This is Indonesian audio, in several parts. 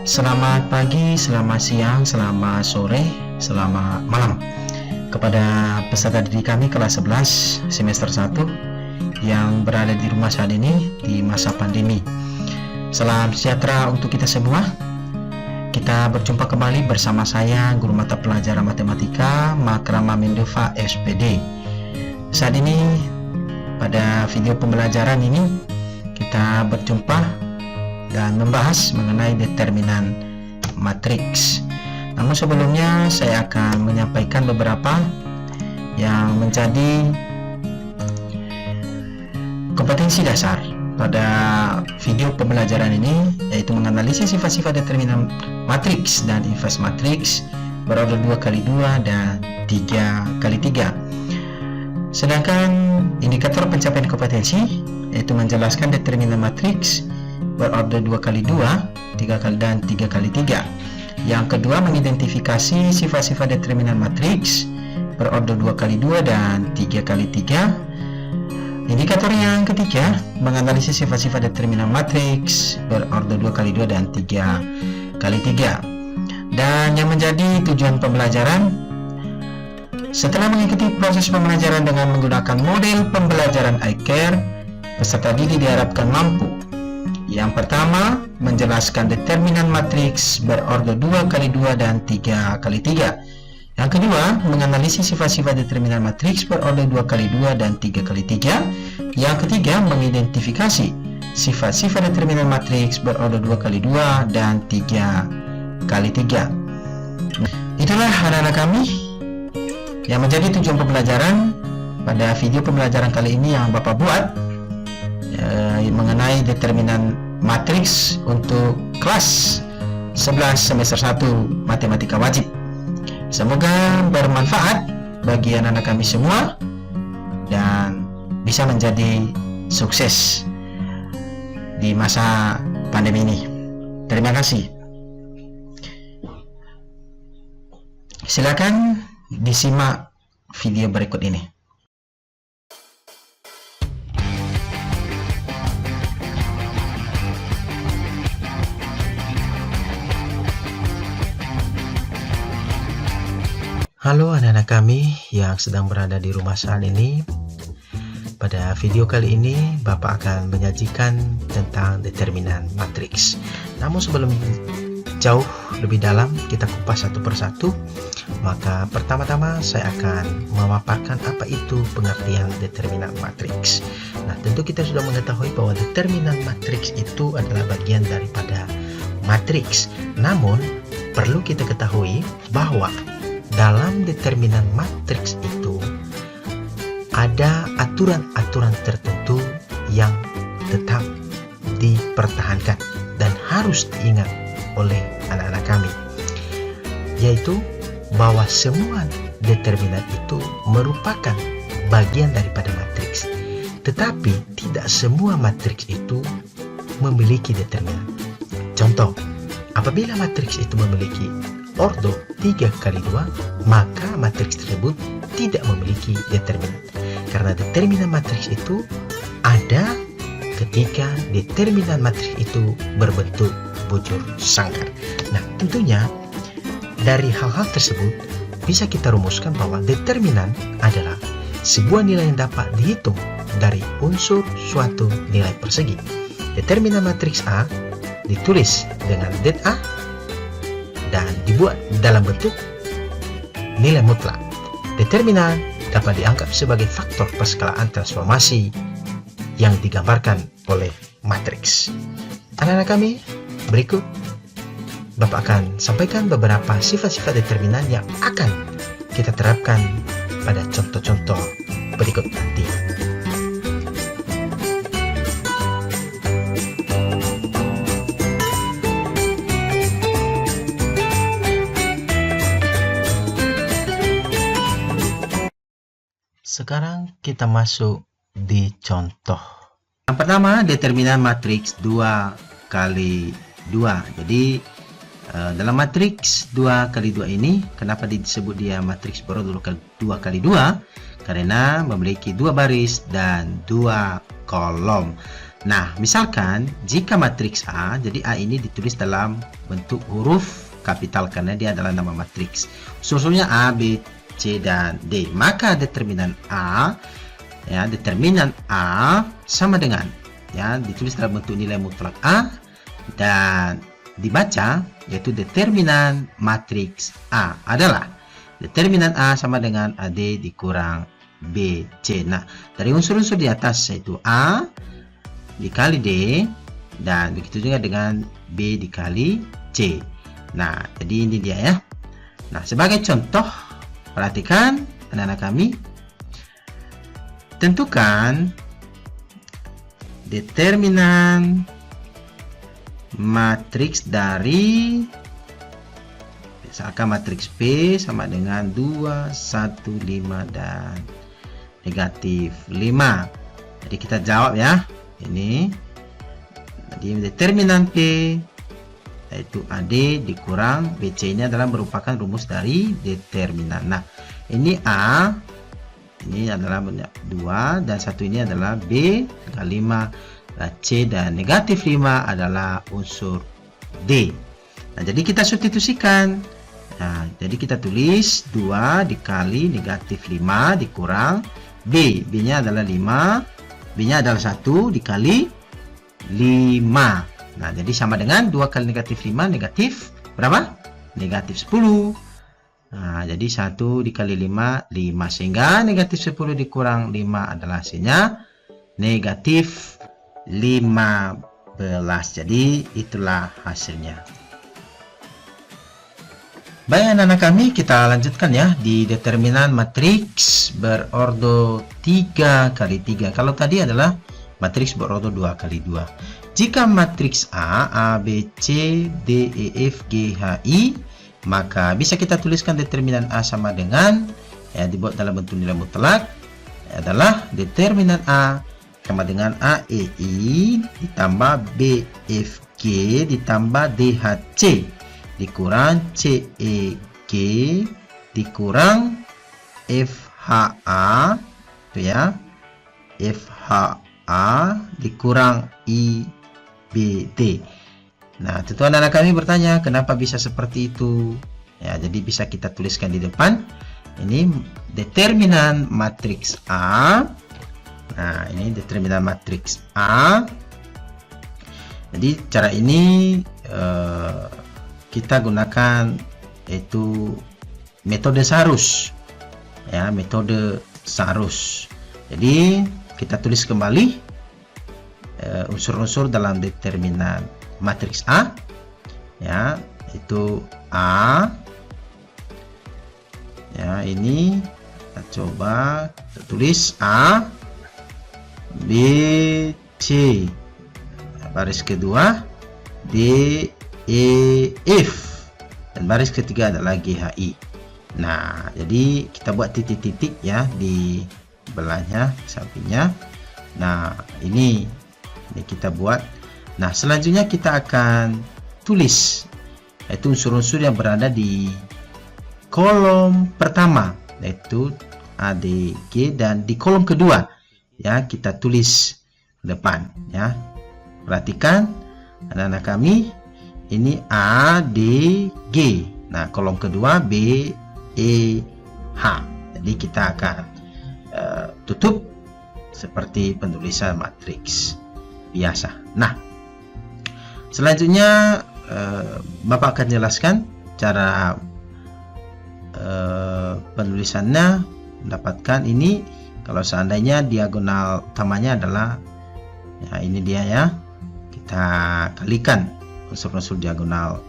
Selamat pagi, selamat siang, selamat sore, selamat malam kepada peserta didik kami kelas 11 semester 1 yang berada di rumah saat ini di masa pandemi. Salam sejahtera untuk kita semua. Kita berjumpa kembali bersama saya, Guru Mata Pelajaran Matematika Makrama Mendova SPD. Saat ini pada video pembelajaran ini kita berjumpa dan membahas mengenai determinan matriks. Namun sebelumnya saya akan menyampaikan beberapa yang menjadi kompetensi dasar pada video pembelajaran ini, yaitu menganalisis sifat-sifat determinan matriks dan invers matriks berorder 2x2 dan 3x3. Sedangkan indikator pencapaian kompetensi yaitu menjelaskan determinan matriks berorder 2x2, 3x dan 3x3. Yang kedua, mengidentifikasi sifat-sifat determinan matriks berorder 2x2 dan 3x3. Indikator yang ketiga, menganalisis sifat-sifat determinan matriks berorder 2x2 dan 3x3. Dan yang menjadi tujuan pembelajaran, setelah mengikuti proses pembelajaran dengan menggunakan model pembelajaran iCare, peserta didik diharapkan mampu: yang pertama, menjelaskan determinan matriks berorder 2x2 dan 3x3. Yang kedua, menganalisis sifat-sifat determinan matriks berorder 2x2 dan 3x3. Yang ketiga, mengidentifikasi sifat-sifat determinan matriks berorder 2x2 dan 3x3. Itulah anak-anak kami yang menjadi tujuan pembelajaran pada video pembelajaran kali ini yang Bapak buat mengenai determinan matriks untuk kelas 11 semester 1 matematika wajib. Semoga bermanfaat bagi anak-anak kami semua dan bisa menjadi sukses di masa pandemi ini. Terima kasih. Silakan disimak video berikut ini. Halo anak-anak kami yang sedang berada di rumah saat ini. Pada video kali ini Bapak akan menyajikan tentang determinan matriks. Namun sebelum jauh lebih dalam kita kupas satu persatu, maka pertama-tama saya akan memaparkan apa itu pengertian determinan matriks. Nah, tentu kita sudah mengetahui bahwa determinan matriks itu adalah bagian daripada matriks. Namun perlu kita ketahui bahwa dalam determinan matriks itu ada aturan-aturan tertentu yang tetap dipertahankan dan harus diingat oleh anak-anak kami, yaitu bahwa semua determinan itu merupakan bagian daripada matriks, tetapi tidak semua matriks itu memiliki determinan. Contoh, apabila matriks itu memiliki ordo 3x2, maka matriks tersebut tidak memiliki determinan. Karena determinan matriks itu ada ketika determinan matriks itu berbentuk bujur sangkar. Nah, tentunya dari hal-hal tersebut bisa kita rumuskan bahwa determinan adalah sebuah nilai yang dapat dihitung dari unsur suatu nilai persegi. Determinan matriks A ditulis dengan det A dan dibuat dalam bentuk nilai mutlak. Determinan dapat dianggap sebagai faktor perskalaan transformasi yang digambarkan oleh matriks. Anak-anak kami, berikut Bapak akan sampaikan beberapa sifat-sifat determinan yang akan kita terapkan pada contoh-contoh berikut nanti. Sekarang kita masuk di contoh. Yang pertama, determinan matriks 2x2. Jadi dalam matriks 2x2 ini, kenapa disebut dia matriks berorder 2x2? Karena memiliki 2 baris dan 2 kolom. Nah, misalkan jika matriks A, jadi A ini ditulis dalam bentuk huruf kapital karena dia adalah nama matriks. Unsur-unsurnya A, B, C, dan D. Maka determinan A, ya, determinan A sama dengan, ya, ditulis dalam bentuk nilai mutlak A dan dibaca, yaitu determinan matriks A adalah determinan A sama dengan AD dikurang BC. Nah, dari unsur-unsur di atas yaitu A dikali D dan begitu juga dengan B dikali C. Nah, jadi ini dia ya. Nah, sebagai contoh, perhatikan anak-anak kami, tentukan determinan matriks dari, misalkan matriks P sama dengan 2, 1, 5 dan negatif 5. Jadi kita jawab ya. Ini jadi determinan P yaitu AD dikurang BC ini adalah merupakan rumus dari determinan. Nah, ini A ini adalah 2 dan 1 ini adalah B kali 5, C dan negatif 5 adalah unsur D. Nah, jadi kita substitusikan. Nah, jadi kita tulis 2 dikali negatif 5 dikurang B. B-nya adalah 5. B-nya adalah 1 dikali 5. Nah, jadi sama dengan 2 kali negatif 5 negatif berapa? Negatif 10. Nah, jadi 1 dikali 5, 5. Sehingga negatif 10 dikurang 5 adalah hasilnya negatif 15. Jadi itulah hasilnya. Baik anak-anak kami, kita lanjutkan ya di determinan matriks berordo 3 kali 3. Kalau tadi adalah matriks berordo 2 kali 2. Jika matriks A, B, C, D, E, F, G, H, I, maka bisa kita tuliskan determinan A sama dengan, ya, dibuat dalam bentuk nilai mutlak, adalah determinan A sama dengan A, E, I ditambah B, F, G ditambah D, H, C dikurang C, E, G dikurang F, H, A, itu ya, F, H, A dikurang I, B, D. Nah, tentu anak-anak kami bertanya, kenapa bisa seperti itu? Ya, jadi bisa kita tuliskan di depan. Ini determinan matriks A. Nah, ini determinan matriks A. Jadi cara ini kita gunakan yaitu metode Sarus, ya, metode Sarus. Jadi kita tulis kembali unsur-unsur dalam determinan matriks A, ya, itu A, ya, ini kita coba kita tulis A, B, C, baris kedua D, E, F, dan baris ketiga adalah G, H, I. Nah, jadi kita buat titik-titik ya di belahnya, sampingnya. Nah, ini kita buat. Nah, selanjutnya kita akan tulis yaitu unsur-unsur yang berada di kolom pertama, yaitu A, D, G, dan di kolom kedua ya kita tulis depan ya. Perhatikan anak-anak kami, ini A, D, G. Nah, kolom kedua B, E, H. Jadi kita akan tutup seperti penulisan matriks biasa. Nah, selanjutnya Bapak akan jelaskan cara penulisannya. Mendapatkan ini kalau seandainya diagonal utamanya adalah, ya, ini dia ya, kita kalikan unsur-unsur diagonal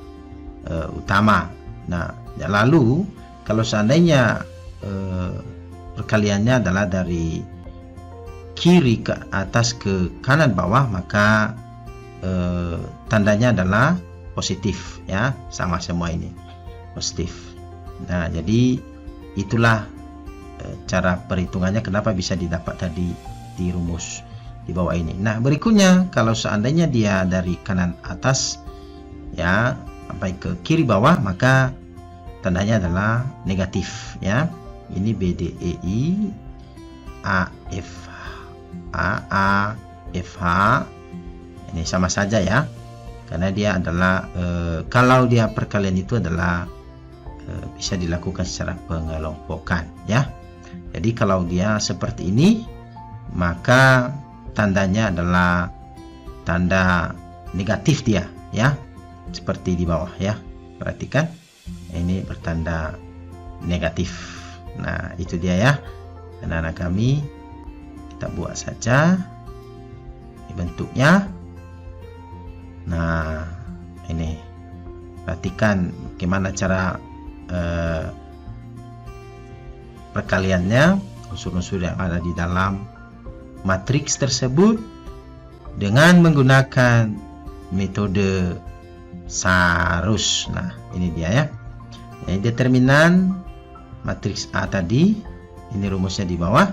utama. Nah, ya, lalu kalau seandainya perkaliannya adalah dari kiri ke atas ke kanan bawah, maka tandanya adalah positif ya, sama semua ini positif. Nah, jadi itulah cara perhitungannya kenapa bisa didapat tadi di rumus di bawah ini. Nah, berikutnya kalau seandainya dia dari kanan atas ya sampai ke kiri bawah, maka tandanya adalah negatif ya. Ini B, D, E, I, A, F, A, F, H, Ini sama saja ya, karena dia adalah kalau dia perkalian itu adalah bisa dilakukan secara pengelompokan ya. Jadi kalau dia seperti ini, maka tandanya adalah tanda negatif dia ya, seperti di bawah ya. Perhatikan, ini bertanda negatif. Nah, itu dia ya, anak-anak kami. Kita buat saja ini bentuknya. Nah, ini perhatikan bagaimana cara perkaliannya, unsur-unsur yang ada di dalam matriks tersebut dengan menggunakan metode Sarus. Nah, ini dia ya. Ini determinan matriks A tadi. Ini rumusnya di bawah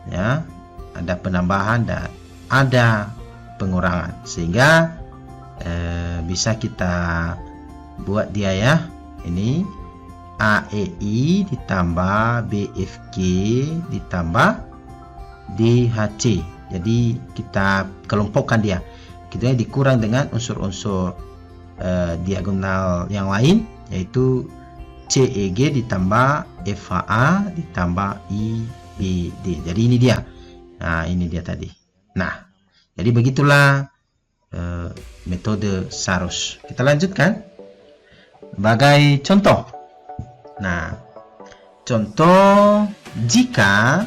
ya. Ada penambahan dan ada pengurangan, sehingga bisa kita buat dia ya. Ini AEI ditambah BFG ditambah DHC. Jadi kita kelompokkan dia. Kita dikurang dengan unsur-unsur diagonal yang lain, yaitu CEG ditambah FHA ditambah IBD. Jadi ini dia. Nah, ini dia tadi. Nah, jadi begitulah metode Sarus. Kita lanjutkan sebagai contoh. Nah, contoh jika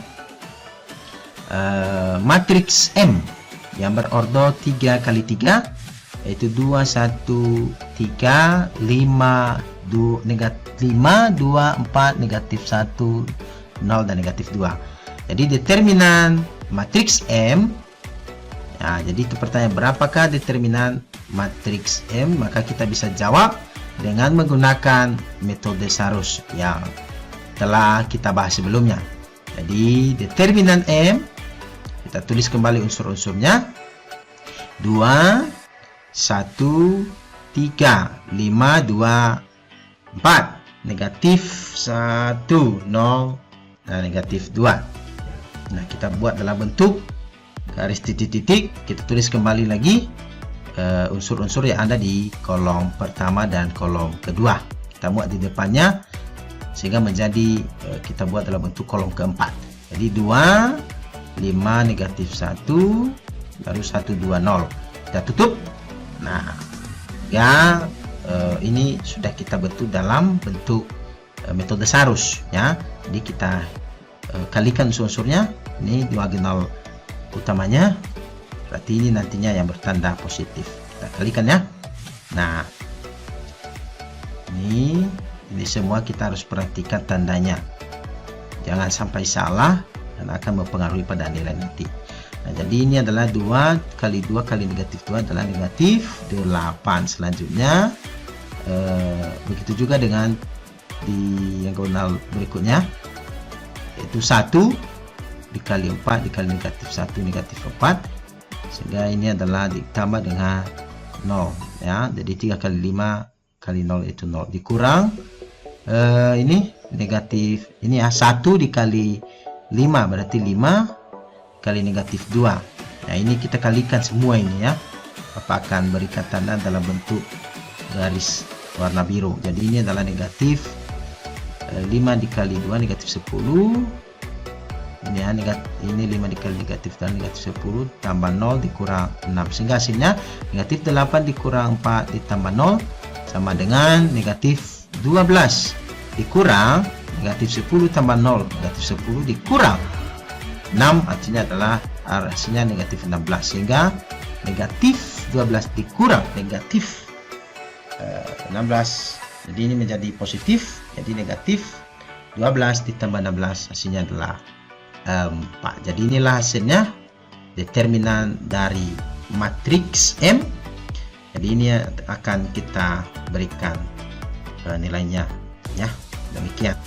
matriks M yang berordo 3 kali 3, yaitu 2, 1, 3, 5, 2, negatif 5, 2, 4, negatif 1, 0, dan negatif 2. Jadi determinan matriks M. Nah, jadi itu pertanyaan, berapakah determinan matriks M? Maka kita bisa jawab dengan menggunakan metode Sarus yang telah kita bahas sebelumnya. Jadi determinan M, kita tulis kembali unsur-unsurnya. 2, 1, 3, 5, 2, 4, negatif 1, 0, dan negatif 2. Nah, kita buat dalam bentuk garis titik-titik. Kita tulis kembali lagi unsur-unsur yang ada di kolom pertama dan kolom kedua. Kita buat di depannya sehingga menjadi kita buat dalam bentuk kolom keempat. Jadi 2, 5, negatif 1, baru 1, 2, 0. Kita tutup. Nah, ya, ini sudah kita bentuk dalam bentuk metode Sarus ya. Jadi kita kalikan unsur-unsurnya. Ini diagonal utamanya, berarti ini nantinya yang bertanda positif. Kita kalikan ya. Nah, ini semua kita harus perhatikan tandanya, jangan sampai salah dan akan mempengaruhi pada nilai nanti. Nah, jadi ini adalah 2 kali 2 kali negatif 2 adalah negatif 8. Selanjutnya begitu juga dengan di diagonal berikutnya, yaitu 1 dikali 4 dikali negatif 1 negatif 4, sehingga ini adalah ditambah dengan 0 ya. Jadi 3 kali 5 kali 0 itu 0, dikurang ini negatif ini ya, 1 dikali 5 berarti 5 kali negatif 2. Nah, ini kita kalikan semua ini ya. Bapak akan berikan tanda dalam bentuk garis warna biru. Jadi ini adalah negatif 5 dikali 2 negatif 10. Ini ya, ini 5 dikali negatif dan negatif 10 tambah 0 dikurang 6, sehingga hasilnya negatif 8 dikurang 4 ditambah 0 sama dengan negatif 12 dikurang negatif 10 tambah 0, negatif 10 dikurang 6, artinya adalah hasilnya negatif 16, sehingga negatif 12 dikurang negatif 16, jadi ini menjadi positif. Jadi negatif 12 ditambah 16 hasilnya adalah 4. Jadi inilah hasilnya determinan dari matriks M. Jadi ini akan kita berikan nilainya ya. Demikian.